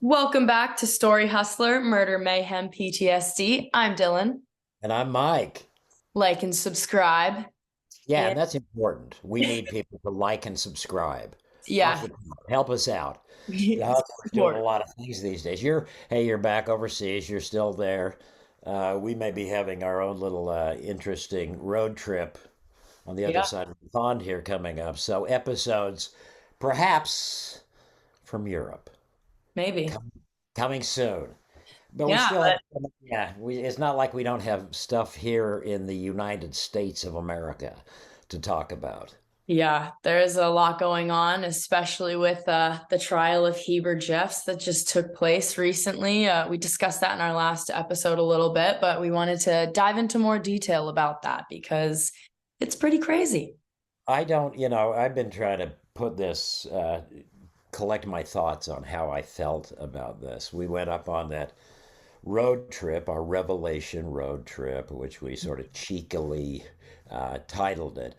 Welcome back to Story Hustler, Murder, Mayhem, PTSD. I'm Dylan. And I'm Mike. Like and subscribe. Yeah, And and that's important. We need people to like and subscribe. Off yeah, the top, help us out. it's We're doing a important. lot of things these days. You're back overseas. You're still there. We may be having our own little interesting road trip on the other Yeah, side of the pond here coming up. So episodes, perhaps from Europe, maybe. com- coming soon. But we Yeah, still have, but yeah, it's not like we don't have stuff here in the United States of America to talk about. yeah, there is a lot going on, especially with the trial of Heber Jeffs that just took place recently. We discussed that in our last episode a little bit, but we wanted to dive into more detail about that because it's pretty crazy. I've been trying to put this, collect my thoughts on how I felt about this. We went up on that road trip, our Revelation road trip, which we sort of cheekily titled it.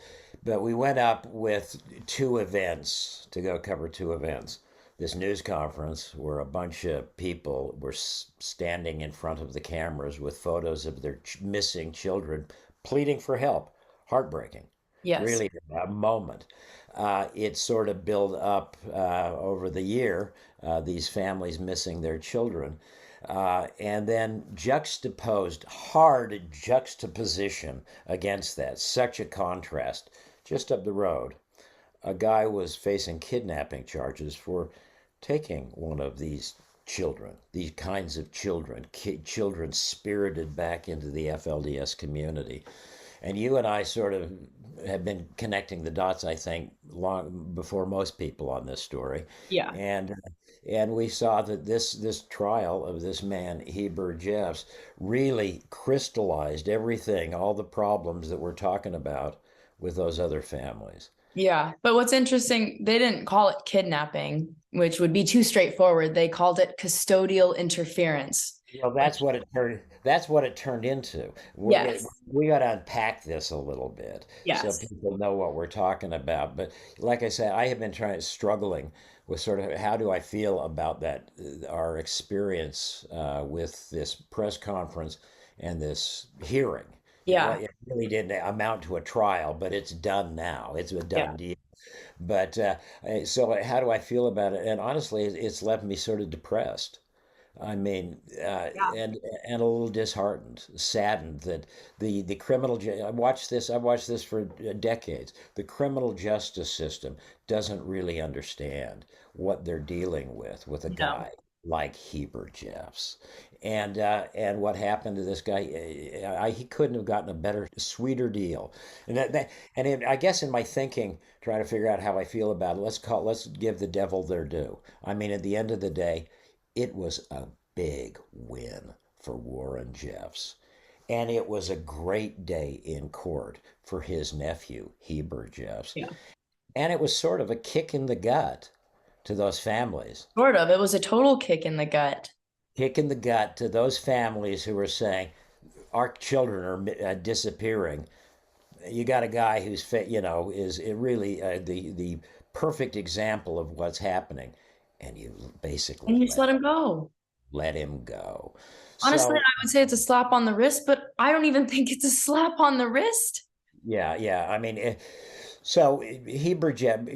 But we went up with two events to go cover two events. This news conference where a bunch of people were standing in front of the cameras with photos of their missing children pleading for help. Heartbreaking. Yes. Really a moment. It sort of built up over the year, these families missing their children. And then juxtaposed, hard juxtaposition against that, such a contrast. Just up the road, a guy was facing kidnapping charges for taking one of these children, these kinds of children, children spirited back into the FLDS community. And you and I sort of have been connecting the dots, I think, long before most people on this story. Yeah. And and we saw that this trial of this man Heber Jeffs really crystallized everything, all the problems that we're talking about with those other families. Yeah, but what's interesting, they didn't call it kidnapping, which would be too straightforward. They called it custodial interference. Well, that's what it turned. That's what it turned into. Yes. We got to unpack this a little bit so Yes. people know what we're talking about. But like I said, I have been struggling with sort of how do I feel about that, our experience with this press conference and this hearing. Yeah. It really didn't amount to a trial, but it's done now. It's a Yeah. done deal. But so how do I feel about it? And honestly, it's left me sort of depressed. I mean, Yeah. and a little disheartened, saddened that the criminal. I watched this. I watched this for decades. The criminal justice system doesn't really understand what they're dealing with a No. guy like Heber Jeffs, and what happened to this guy. He couldn't have gotten a better, sweeter deal. I guess in my thinking, trying to figure out how I feel about it, let's give the devil their due. I mean, at the end of the day it was a big win for Warren Jeffs. And it was a great day in court for his nephew, Heber Jeffs. Yeah. And it was sort of a kick in the gut to those families. Sort of. It was a total kick in the gut. Kick in the gut to those families who were saying, our children are disappearing. You got a guy who's, is really the perfect example of what's happening. And you And basically you just let him go. let him go. Honestly, So I would say it's a slap on the wrist, but I don't even think it's a slap on the wrist. yeah, yeah. I mean, so Heber Jeb,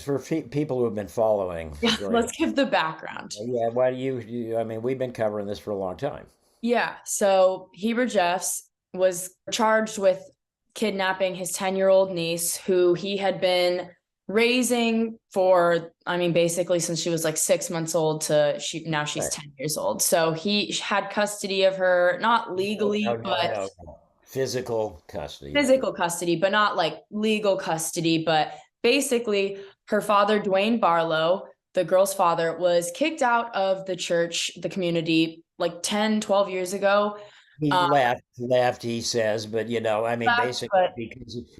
for people who have been following Yeah, during, let's give the background. yeah. Why do I mean, we've been covering this for a long time. Yeah, so Heber Jeffs was charged with kidnapping his 10-year-old niece, who he had been raising for, I mean, basically since she was like 6 months old to now she's Right. 10 years old. So he had custody of her, not No, no, legally, no, but no. Physical custody of her. physical custody, but not like legal custody. But basically, her father, Dwayne Barlow, the girl's father, was kicked out of the church, the community, like 10, 12 years ago. He Um, left, he says, but I mean, basically but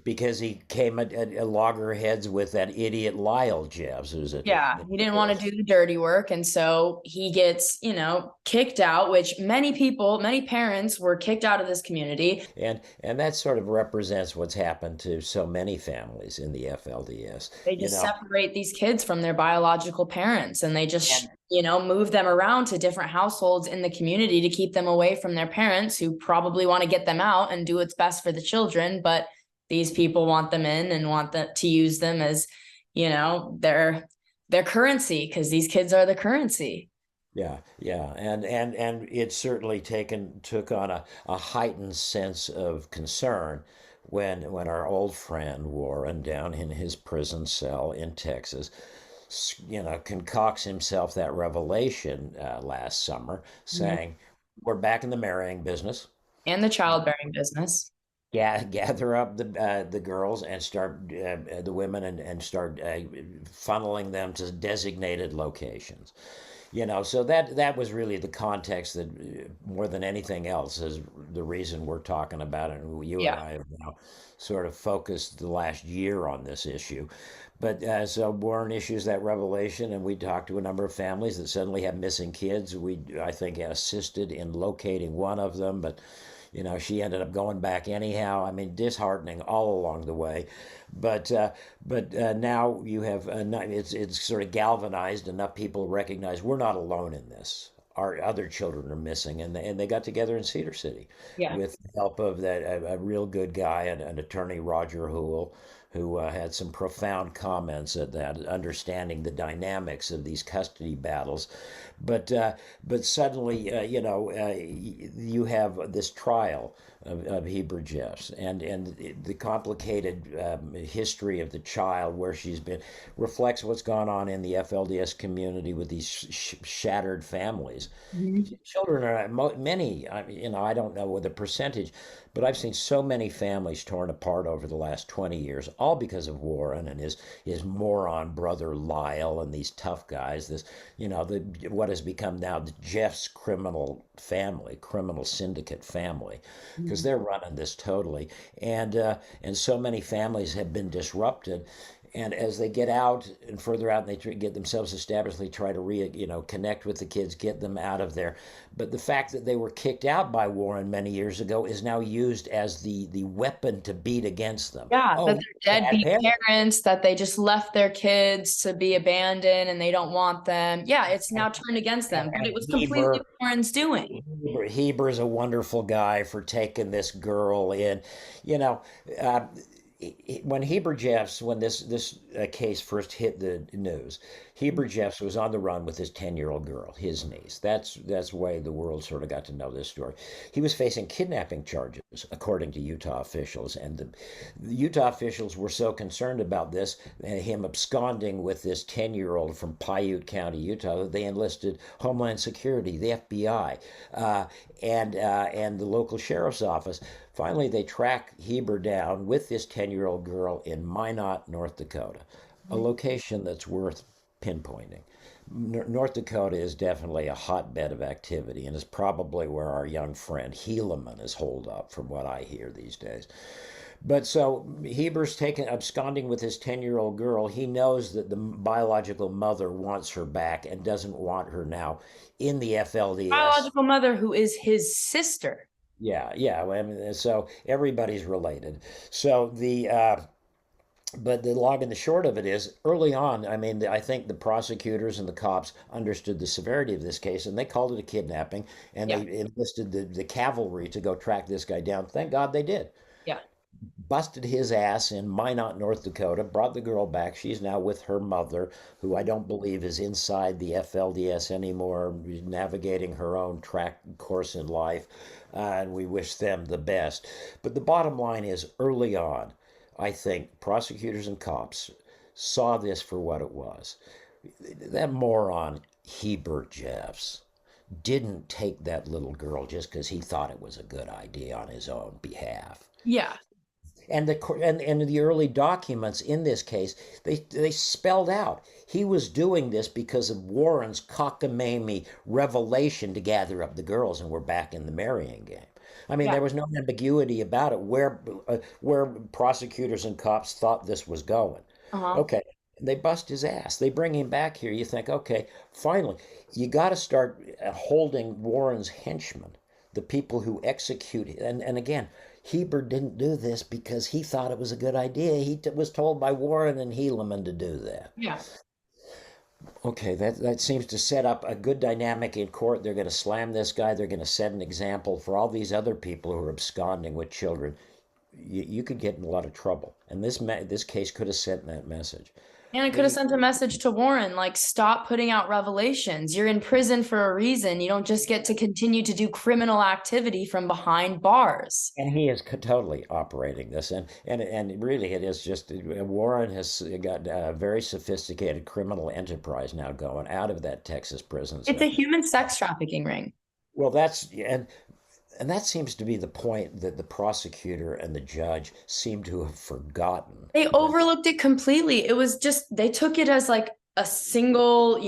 because he came at loggerheads with that idiot Lyle Jeffs, who's a, yeah, he didn't want to do the dirty work. And so he gets, kicked out, which many people, many parents were kicked out of this community. and that sort of represents what's happened to so many families in the FLDS. They You just know, separate these kids from their biological parents and they and just move them around to different households in the community to keep them away from their parents who probably want to get them out and do what's best for the children. But these people want them in and want them to use them as, their currency, because these kids are the currency. Yeah, yeah, and it certainly took on a heightened sense of concern when our old friend Warren down in his prison cell in Texas, concocts himself that revelation last summer, saying, "We're back in the marrying business. And the childbearing business. Gather up the girls and start the women and start funneling them to designated locations." So that was really the context that, more than anything else, is the reason we're talking about it. And you and Yeah. I have now sort of focused the last year on this issue. But so Warren issues that revelation, and we talked to a number of families that suddenly have missing kids. I think, assisted in locating one of them, but she ended up going back anyhow. I mean, disheartening all along the way. But now you have it's sort of galvanized enough people recognize we're not alone in this. Our other children are missing, and they got together in Cedar City Yeah. with the help of that a real good guy, an attorney, Roger Houle, who had some profound comments at that, understanding the dynamics of these custody battles. But suddenly, you have this trial of Heber Jeffs, and the complicated history of the child, where she's been, reflects what's gone on in the FLDS community with these shattered families. Mhm. Children are many. I don't know what the percentage, but I've seen so many families torn apart over the last 20 years, all because of Warren and his moron brother Lyle and these tough guys. What has become now the Jeff's criminal syndicate family, because they're running this totally, and so many families have been disrupted. And as they get out and further out, and they get themselves established, they try to connect with the kids, get them out of there. But the fact that they were kicked out by Warren many years ago is now used as the weapon to beat against them. Yeah, that Oh, they're bad deadbeat parents. parents, that they just left their kids to be abandoned and they don't want them. Yeah, it's now turned against them, but it And was completely Heber, Warren's doing. Heber's a wonderful guy for taking this girl in. You know, uh, when this case first hit the news, Heber Jeffs was on the run with his 10-year-old girl, his niece. That's the way the world sort of got to know this story. He was facing kidnapping charges, according to Utah officials, and the Utah officials were so concerned about this, him absconding with this 10-year-old from Piute County, Utah, that they enlisted Homeland Security, the FBI, and the local sheriff's office. Finally, they track Heber down with this 10-year-old girl in Minot, North Dakota, a location that's worth pinpointing. North Dakota is definitely a hotbed of activity, and is probably where our young friend Helaman is holed up, from what I hear these days. But so Heber's absconding with his 10-year-old girl. He knows that the biological mother wants her back and doesn't want her now in the FLDS. Biological mother who is his sister. Yeah, yeah. I mean, so everybody's related. So but the long and the short of it is, early on, I mean, I think the prosecutors and the cops understood the severity of this case, and they called it a kidnapping, and Yeah. they enlisted the cavalry to go track this guy down. Thank God they did. Yeah. Busted his ass in Minot, North Dakota, brought the girl back. She's now with her mother, who I don't believe is inside the FLDS anymore, navigating her own track course in life, and we wish them the best. But the bottom line is, early on, I think prosecutors and cops saw this for what it was. That moron Heber Jeffs didn't take that little girl just because he thought it was a good idea on his own behalf. Yeah. And the early documents in this case, they spelled out he was doing this because of Warren's cockamamie revelation to gather up the girls, and we're back in the marrying game. I mean, Yeah. there was no ambiguity about it where prosecutors and cops thought this was going. Uh-huh. Okay, they bust his ass. They bring him back here. You think, okay, finally, you got to start holding Warren's henchmen, the people who execute. And again, Heber didn't do this because he thought it was a good idea. He was told by Warren and Helaman to do that. Yeah. Okay, that seems to set up a good dynamic in court. They're going to slam this guy. They're going to set an example for all these other people who are absconding with children. You could get in a lot of trouble, and this case could have sent that message. And it could have The sent a message to Warren, like, stop putting out revelations. You're in prison for a reason. You don't just get to continue to do criminal activity from behind bars. And he is totally operating this, and really, it is just Warren has got a very sophisticated criminal enterprise now going out of that Texas prison It's a system. human sex trafficking ring. Well, and that seems to be the point that the prosecutor and the judge seem to have forgotten. They overlooked it completely. It was just, they took it as like a single,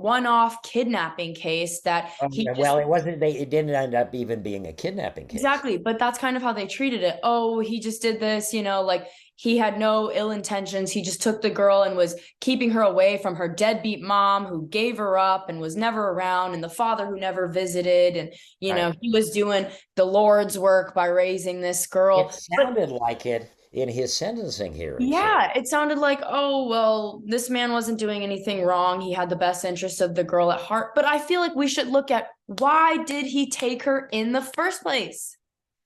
one-off kidnapping case that Oh, he yeah, just. well, it wasn't. It didn't end up even being a kidnapping case. Exactly, but that's kind of how they treated it. Oh, he just did this, like he had no ill intentions. He just took the girl and was keeping her away from her deadbeat mom who gave her up and was never around, and the father who never visited. And, Right. he was doing the Lord's work by raising this It girl. But sounded like it in his sentencing hearing. So yeah, it sounded like, oh, well, this man wasn't doing anything wrong. He had the best interest of the girl at heart. But I feel like we should look at, why did he take her in the first place?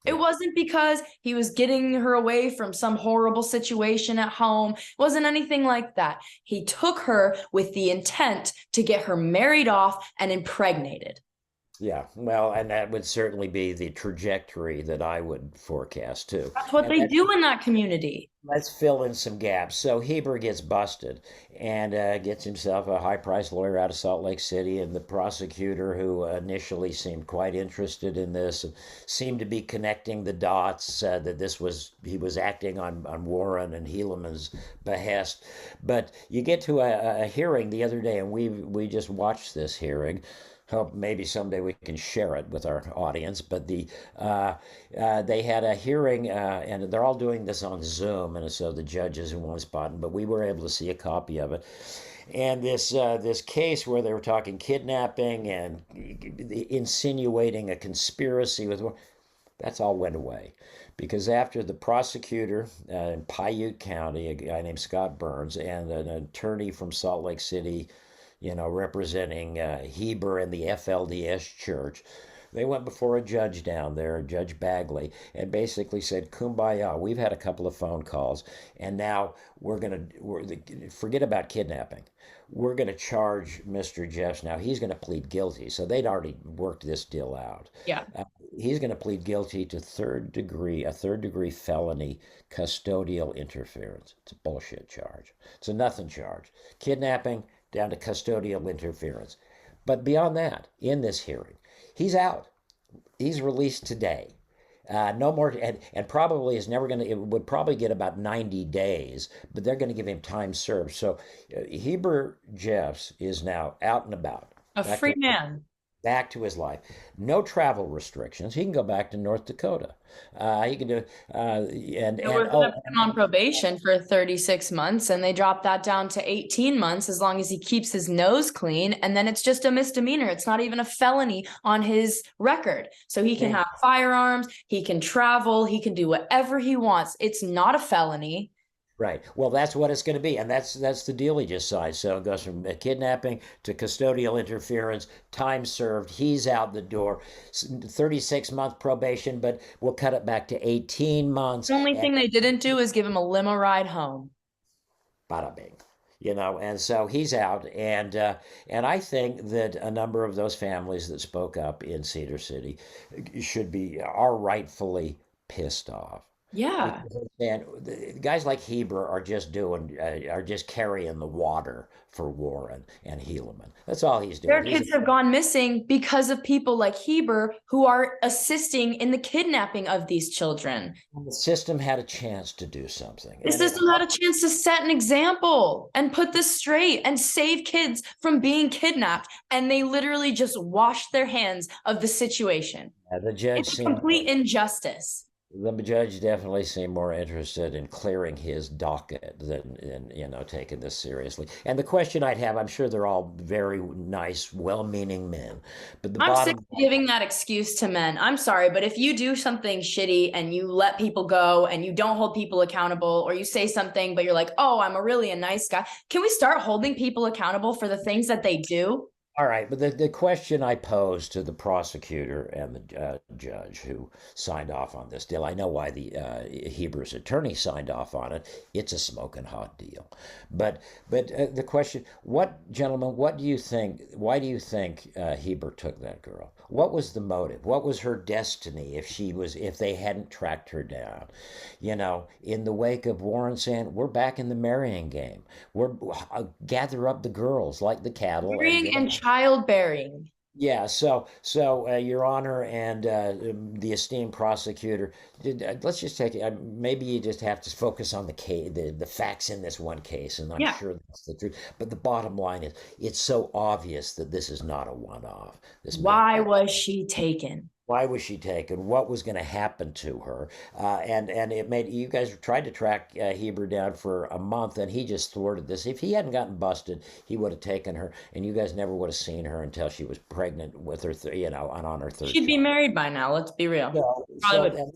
It yeah, wasn't because he was getting her away from some horrible situation at home. It wasn't anything like that. He took her with the intent to get her married off and impregnated. yeah. Well, and that would certainly be the trajectory that I would forecast too. That's what And they do in that community. let's fill in some gaps. So Heber gets busted and gets himself a high-priced lawyer out of Salt Lake City, and the prosecutor, who initially seemed quite interested in this, and seemed to be connecting the dots that he was acting on Warren and Helaman's behest. But you get to a hearing the other day, and we just watched this hearing. Hope maybe someday we can share it with our audience. But they had a hearing, and they're all doing this on Zoom, and so the judges in one spot. But we were able to see a copy of it. And this case where they were talking kidnapping and insinuating a conspiracy with, that's all went away, because after the prosecutor in Piute County, a guy named Scott Burns, and an attorney from Salt Lake City, representing Heber and the FLDS Church. They went before a judge down there, Judge Bagley, and basically said, "Kumbaya, we've had a couple of phone calls, and now forget about kidnapping. We're going to charge Mr. Jeffs now. He's going to plead guilty." So they'd already worked this deal out. Yeah. He's going to plead guilty to a third degree felony custodial interference. It's a bullshit charge. It's a nothing charge. Kidnapping down to custodial interference. But beyond that, in this hearing, he's out. He's released today. No more, and probably is never going to, it would probably get about 90 days, but they're going to give him time served. So Heber Jeffs is now out and about. A free man. Back to his life. No travel restrictions. He can go back to North Dakota. He can do, They were going to put him on probation for 36 months, and they dropped that down to 18 months as long as he keeps his nose clean. And then it's just a misdemeanor. It's not even a felony on his record. So he can have firearms, he can travel, he can do whatever he wants. It's not a felony. Right. Well, that's what it's going to be, and that's the deal he just signed. So it goes from kidnapping to custodial interference, time served. He's out the door. 36-month probation, but we'll cut it back to 18 months. The only thing they didn't do is give him a limo ride home. Bada bing. And so he's out, and I think that a number of those families that spoke up in Cedar City are rightfully pissed off. Yeah. And guys like Heber are just carrying the water for Warren and Helaman. That's all he's Their doing. kids have gone missing because of people like Heber who are assisting in the kidnapping of these children. The system had a chance to do something. The system had a chance to set an example and put this straight and save kids from being kidnapped. And they literally just washed their hands of the situation. The judge It's a complete injustice. The judge definitely seemed more interested in clearing his docket than in, taking this seriously. And the question I'd have, I'm sure they're all very nice, well-meaning men, but the I'm sick bottom, of giving that excuse to men. I'm sorry, but if you do something shitty and you let people go and you don't hold people accountable, or you say something, but you're like, oh, I'm a nice guy, can we start holding people accountable for the things that they do? all right, but the question I posed to the prosecutor and the judge who signed off on this deal, I know why the Heber's attorney signed off on it. It's a smoking hot deal. But the question, what, gentlemen, what do you think? Why do you think Heber took that girl? What was the motive? What was her destiny if they hadn't tracked her down? In the wake of Warren saying, we're back in the marrying game. We're gather up the girls like the cattle and Marrying and childbearing. yeah, so Your Honor and the esteemed prosecutor, let's just take it. Maybe you just have to focus on the case, the facts in this one case, and I'm Yeah. sure that's the truth. But the bottom line is, it's so obvious that this is not a one-off. This may Why was she taken? Why was she taken? What was going to happen to her? And it made you guys tried to track Heber down for a month, and he just thwarted this. If he hadn't gotten busted, he would have taken her, and you guys never would have seen her until she was pregnant with her, and on her third She'd be child. married by now, let's be real. So, Probably so would.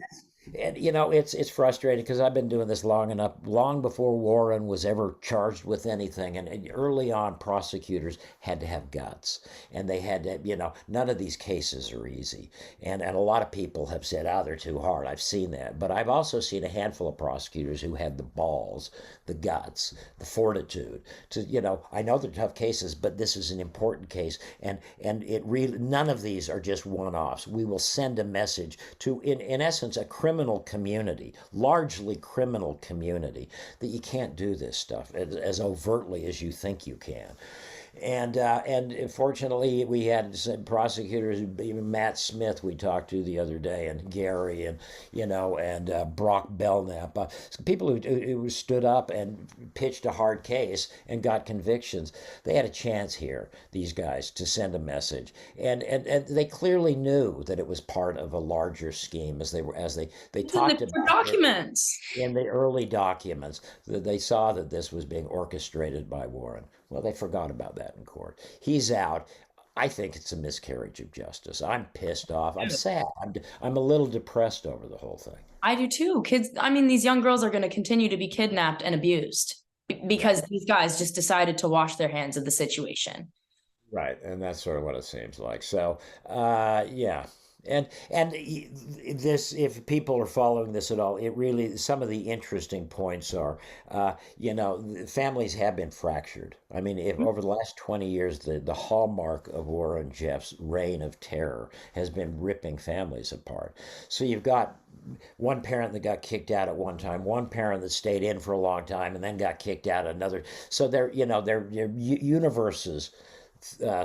and it's frustrating because I've been doing this long enough, long before Warren was ever charged with anything. And early on, prosecutors had to have guts, and they had to, none of these cases are easy. And a lot of people have said, "Oh, they're too hard." I've seen that, but I've also seen a handful of prosecutors who had the balls, the guts, the fortitude to, I know they're tough cases, but this is an important case, and it really none of these are just one-offs. We will send a message to, in essence, a criminal community, largely criminal community, that you can't do this stuff as overtly as you think you can. And fortunately, we had some prosecutors, even Matt Smith, we talked to the other day, and Gary, and Brock Belknap, people who stood up and pitched a hard case and got convictions. They had a chance here, these guys, to send a message, and they clearly knew that it was part of a larger scheme, as they It's in the talked court about it documents. in the early documents, that they saw that this was being orchestrated by Warren. Well, they forgot about that in court. He's out. I think it's a miscarriage of justice. I'm pissed off. I'm sad. I'm a little depressed over the whole thing. I do too. Kids, I mean, these young girls are going to continue to be kidnapped and abused Yeah. because these guys just decided to wash their hands of the situation. Right, and that's sort of what it seems like. So, yeah, and this, if people are following this at all, it really some of the interesting points are, families have been fractured. I mean, if over the last 20 years, the hallmark of Warren Jeff's reign of terror has been ripping families apart. So you've got one parent that got kicked out at one time, one parent that stayed in for a long time and then got kicked out another. So they're universes,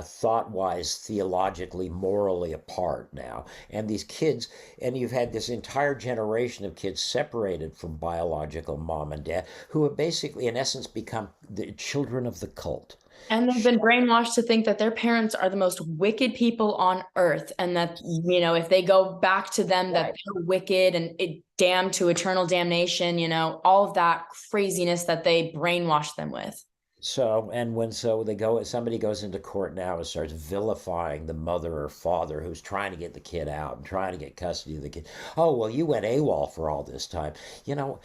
thought wise, theologically, morally apart now. And these kids, and you've had this entire generation of kids separated from biological mom and dad who have basically, in essence, become the children of the cult. And they've been brainwashed to think that their parents are the most wicked people on earth. And that, if they go back to them, that Right. they're wicked and damned to eternal damnation, all of that craziness that they brainwashed them with. Somebody goes into court now and starts vilifying the mother or father who's trying to get the kid out and trying to get custody of the kid. Oh, well, you went AWOL for all this time. Got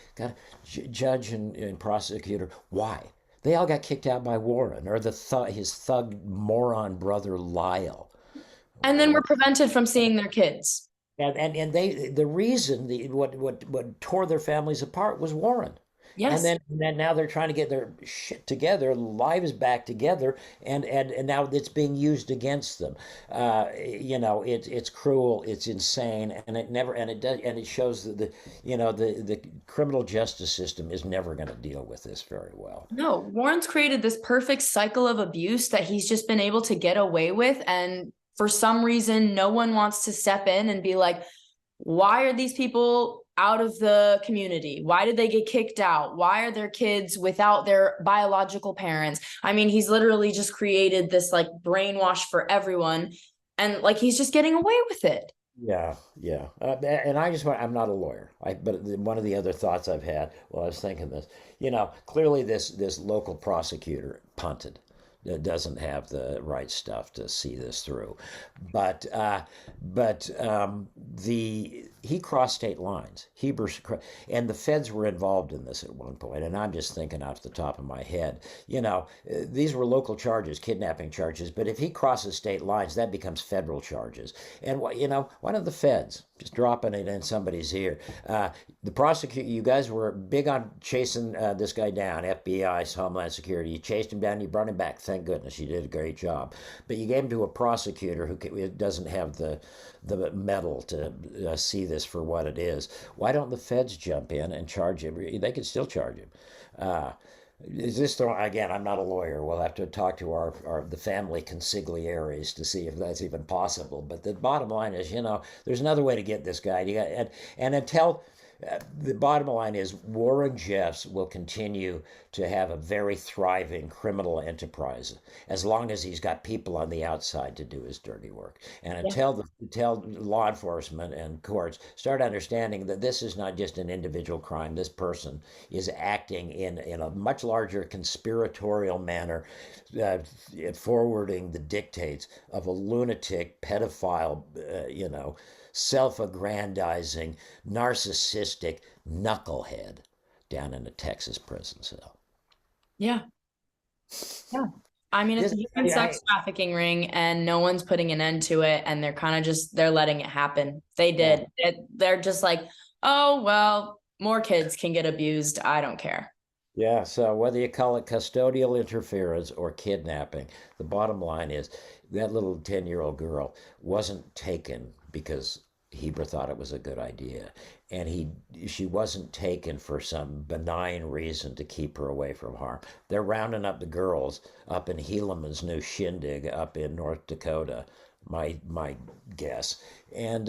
judge and prosecutor, why? They all got kicked out by Warren or his thug moron brother Lyle. And then we're prevented from seeing their kids. And the reason what tore their families apart was Warren. And Yes. then now they're trying to get their shit together, lives back together, and now it's being used against them. It's cruel, it's insane, and it shows that the criminal justice system is never going to deal with this very well. No, Warren's created this perfect cycle of abuse that he's just been able to get away with. And for some reason, no one wants to step in and be like, why are these people out of the community? Why did they get kicked out? Why are their kids without their biological parents? I mean, he's literally just created this like brainwash for everyone. And like, he's just getting away with it. Yeah, yeah. And I just want, I'm not a lawyer. But one of the other thoughts I've had while I was thinking this, clearly this local prosecutor punted. Doesn't have the right stuff to see this through, but the he crossed state lines. And the feds were involved in this at one point. And I'm just thinking off the top of my head, these were local charges, kidnapping charges. But if he crosses state lines, that becomes federal charges. And why don't the feds just dropping it in somebody's ear? The prosecutor, you guys were big on chasing this guy down, FBI, Homeland Security. You chased him down, you brought him back. Thank goodness, you did a great job. But you gave him to a prosecutor who doesn't have the metal to see this for what it is. Why don't the feds jump in and charge him? They could still charge him. Uh, is this again? I'm not a lawyer. We'll have to talk to the family consiglieres to see if that's even possible. But the bottom line is, there's another way to get this guy. And until the bottom line is Warren Jeffs will continue to have a very thriving criminal enterprise as long as he's got people on the outside to do his dirty work. And until law enforcement and courts start understanding that this is not just an individual crime, this person is acting in a much larger conspiratorial manner, forwarding the dictates of a lunatic pedophile, self-aggrandizing, narcissistic knucklehead down in a Texas prison cell. Yeah. Yeah. I mean, it's This, a human sex trafficking ring and no one's putting an end to it. And they're kind of they're letting it happen. They yeah, did. They're just like, oh, well, more kids can get abused. I don't care. yeah. So whether you call it custodial interference or kidnapping, the bottom line is that little 10-year-old girl wasn't taken because Heber thought it was a good idea. And she wasn't taken for some benign reason to keep her away from harm. They're rounding up the girls up in Helaman's new shindig up in North Dakota, my guess. And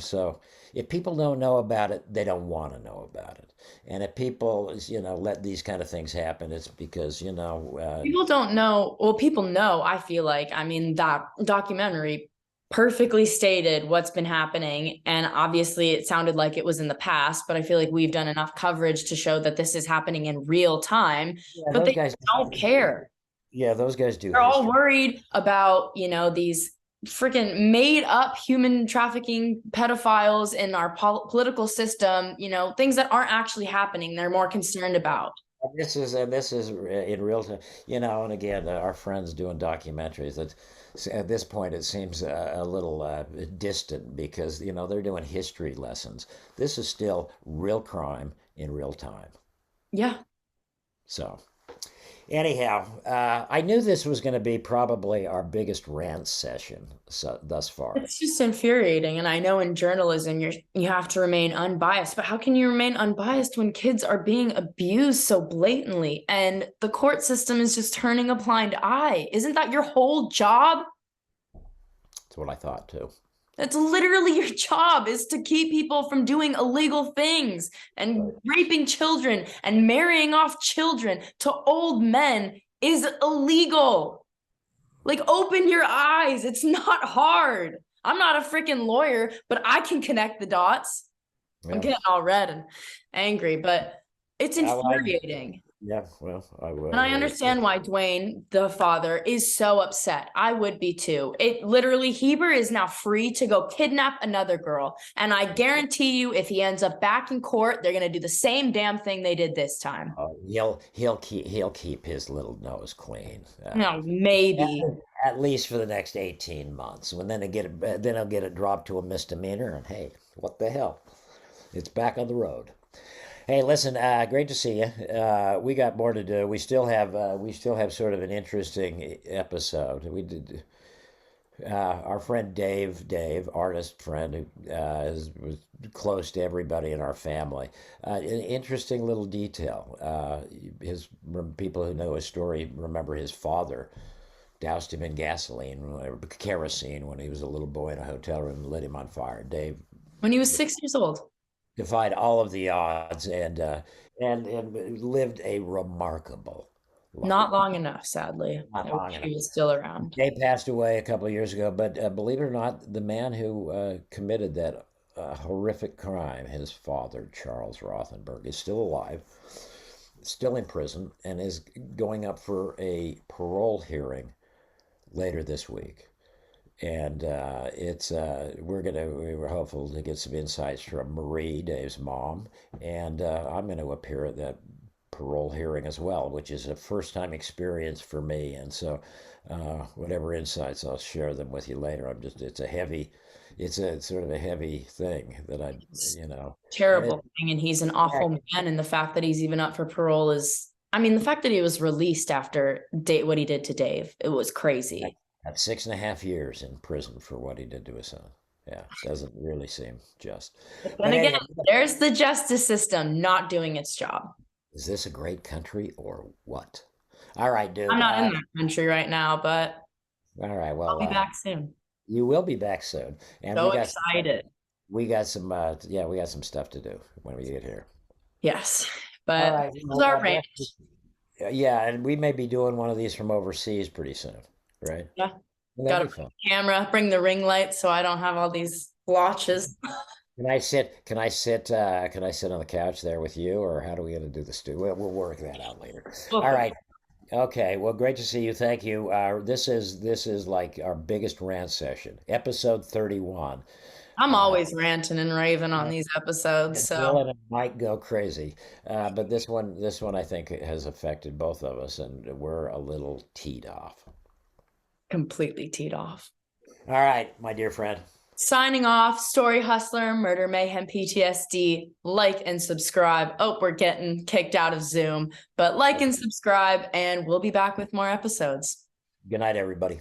so if people don't know about it, they don't want to know about it. And if people, let these kind of things happen, it's because, People don't know. Well, people know, I feel like. I mean, that documentary perfectly stated what's been happening. And obviously, it sounded like it was in the past, but I feel like we've done enough coverage to show that this is happening in real time, yeah, but those they guys, don't care. yeah, those guys do They're all history. worried about, these freaking made up human trafficking pedophiles in our political system, things that aren't actually happening. They're more concerned about. And this is in real time, and again, our friends doing documentaries. That at this point it seems a little distant because they're doing history lessons. This is still real crime in real time. Yeah. So anyhow, I knew this was going to be probably our biggest rant session thus far. It's just infuriating. And I know in journalism you have to remain unbiased, but how can you remain unbiased when kids are being abused so blatantly and the court system is just turning a blind eye? Isn't that your whole job? That's what I thought too. That's literally your job is to keep people from doing illegal things and Right. raping children and marrying off children to old men is illegal. Like, open your eyes. It's not hard. I'm not a freaking lawyer, but I can connect the dots. I'm Yeah. getting all red and angry, but it's I, infuriating. yeah. Well, I And I will. understand why Dwayne, the father, is so upset. I would be too. It literally, Heber is now free to go kidnap another girl. And I guarantee you, if he ends up back in court, they're going to do the same damn thing they did this time. He'll keep his little nose clean. No, maybe. At least for the next 18 months. When then he'll get it dropped to a misdemeanor, and hey, what the hell? It's back on the road. Hey, listen, great to see you. We got more to do. We still have sort of an interesting episode. We did our friend Dave, artist friend who was close to everybody in our family. An interesting little detail. His people who know his story remember his father doused him in kerosene when he was a little boy in a hotel room and lit him on fire. Dave When he was 6 years old. defied all of the odds and lived a remarkable Lucky. Not long enough, sadly. Not I long wish enough. he was still around. Jay passed away a couple of years ago, but believe it or not, the man who committed that horrific crime, his father, Charles Rothenberg, is still alive, still in prison, and is going up for a parole hearing later this week. And we were hopeful to get some insights from Marie, Dave's mom, and I'm going to appear at that parole hearing as well, which is a first time experience for me. And so, whatever insights, I'll share them with you later. It's a sort of a heavy thing that It's and terrible thing, and he's an awful man. And the fact that he's even up for parole is, I mean, the fact that he was released after what he did to Dave, it was crazy. got 6.5 years in prison for what he did to his son. Yeah, doesn't really seem just. But then But again, anyway, there's the justice system not doing its job. is this a great country or what? All right, dude. I'm not in that country right now, but All right. I'll Well, be back soon. you will be back soon, and So excited. we got some stuff to do when we get here. Yes. All But right. this is our rant. Yeah, and we may be doing one of these from overseas pretty soon, right? Yeah. Well, that'd Gotta be bring fun. the camera, bring the ring light so I don't have all these blotches. Can I sit? Can I sit? Can I sit on the couch there with you, or how do we going to do this? We'll work that out later. All right. Okay. Well, great to see you. Thank you. This is like our biggest rant session, episode 31. I'm Uh, always ranting and raving on these episodes, and so Dylan might go crazy, but this one I think has affected both of us, and we're a little teed off. completely teed off. All right, my dear friend. Signing off, Story Hustler, Murder Mayhem PTSD. Like and subscribe. Oh, we're getting kicked out of Zoom, but like and subscribe, and we'll be back with more episodes. Good night, everybody.